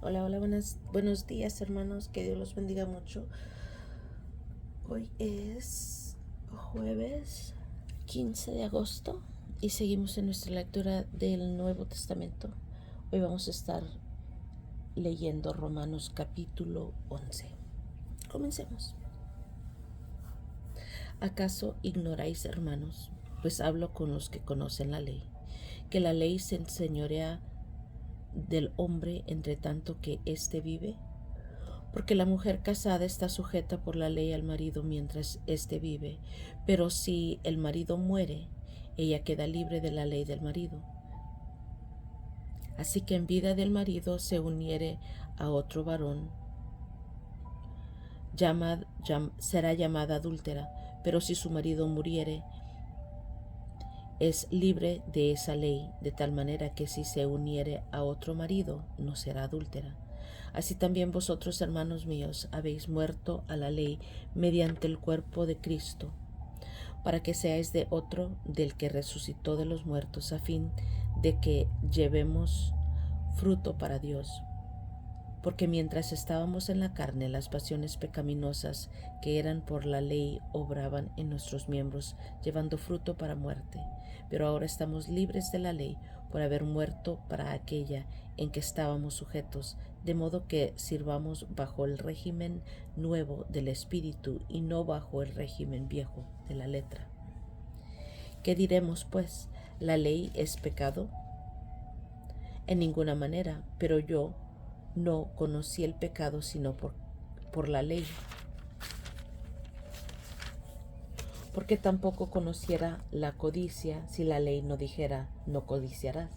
Hola, hola, buenos días hermanos, que Dios los bendiga mucho. Hoy es jueves 15 de agosto y seguimos en nuestra lectura del Nuevo Testamento. Hoy vamos a estar leyendo Romanos capítulo 11. Comencemos. ¿Acaso ignoráis, hermanos? Pues hablo con los que conocen la ley, que la ley se enseñorea del hombre entre tanto que éste vive. Porque la mujer casada está sujeta por la ley al marido mientras éste vive, pero si el marido muere, ella queda libre de la ley del marido. Así que en vida del marido se uniere a otro varón, será llamada adúltera, pero si su marido muriere, es libre de esa ley, de tal manera que si se uniere a otro marido, no será adúltera. Así también vosotros, hermanos míos, habéis muerto a la ley mediante el cuerpo de Cristo, para que seáis de otro, del que resucitó de los muertos, a fin de que llevemos fruto para Dios. Porque mientras estábamos en la carne, las pasiones pecaminosas que eran por la ley obraban en nuestros miembros, llevando fruto para muerte. Pero ahora estamos libres de la ley por haber muerto para aquella en que estábamos sujetos, de modo que sirvamos bajo el régimen nuevo del Espíritu y no bajo el régimen viejo de la letra. ¿Qué diremos, pues? ¿La ley es pecado? En ninguna manera, pero yo no conocí el pecado sino por la ley, porque tampoco conociera la codicia si la ley no dijera no codiciarás.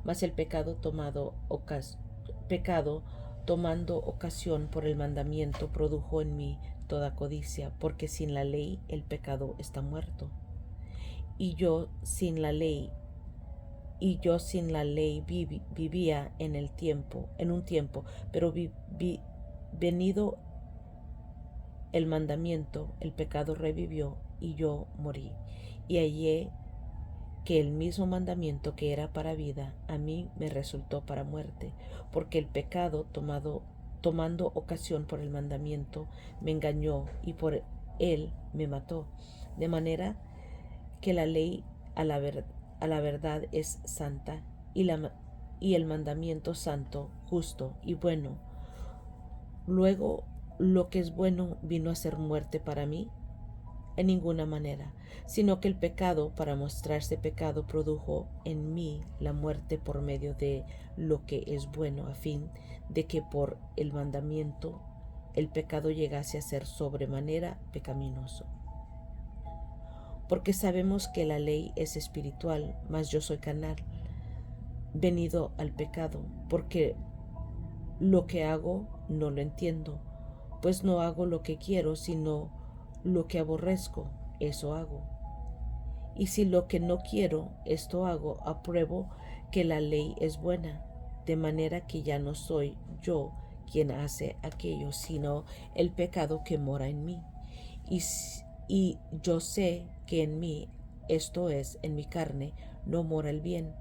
Mas el pecado tomando ocasión por el mandamiento produjo en mí toda codicia, porque sin la ley el pecado está muerto. Y yo sin la ley vivía en un tiempo, pero venido el mandamiento, el pecado revivió y yo morí. Y hallé que el mismo mandamiento que era para vida, a mí me resultó para muerte, porque el pecado tomando ocasión por el mandamiento, me engañó y por él me mató. De manera que la ley a la verdad es santa y el mandamiento santo, justo y bueno. Luego, lo que es bueno vino a ser muerte para mí, en ninguna manera, sino que el pecado, para mostrarse pecado, produjo en mí la muerte por medio de lo que es bueno, a fin de que por el mandamiento el pecado llegase a ser sobremanera pecaminoso. Porque sabemos que la ley es espiritual, mas yo soy carnal, venido al pecado, porque lo que hago no lo entiendo, pues no hago lo que quiero, sino lo que aborrezco, eso hago. Y si lo que no quiero, esto hago, apruebo que la ley es buena, de manera que ya no soy yo quien hace aquello, sino el pecado que mora en mí. Y yo sé que en mí, esto es, en mi carne, no mora el bien,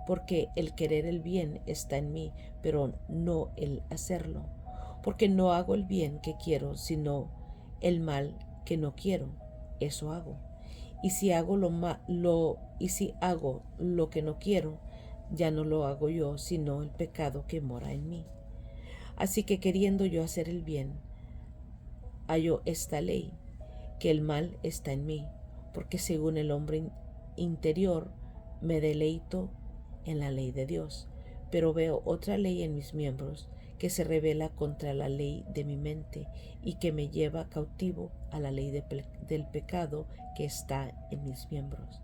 porque el querer el bien está en mí, pero no el hacerlo. Porque no hago el bien que quiero, sino el mal que no quiero, eso hago. Y si hago lo que no quiero, ya no lo hago yo, sino el pecado que mora en mí. Así que queriendo yo hacer el bien, hallo esta ley, que el mal está en mí, porque según el hombre interior me deleito en la ley de Dios, pero veo otra ley en mis miembros que se rebela contra la ley de mi mente y que me lleva cautivo a la ley del pecado que está en mis miembros.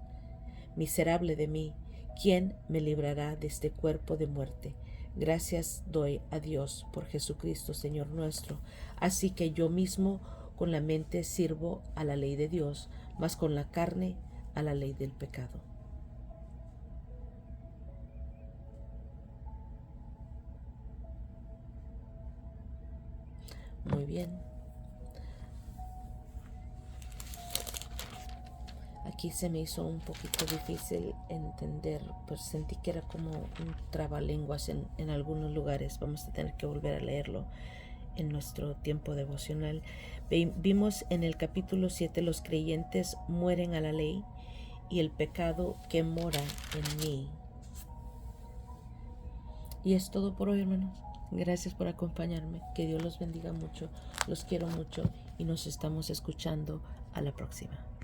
Miserable de mí, ¿quién me librará de este cuerpo de muerte? Gracias doy a Dios por Jesucristo, Señor nuestro. Así que yo mismo con la mente sirvo a la ley de Dios, mas con la carne a la ley del pecado. Muy bien. aquí se me hizo un poquito difícil entender, pues sentí que era como un trabalenguas en algunos lugares. Vamos a tener que volver a leerlo en nuestro tiempo devocional. Vimos en el capítulo 7, los creyentes mueren a la ley y el pecado que mora en mí. Y es todo por hoy, hermanos. Gracias por acompañarme. Que Dios los bendiga mucho. Los quiero mucho y nos estamos escuchando a la próxima.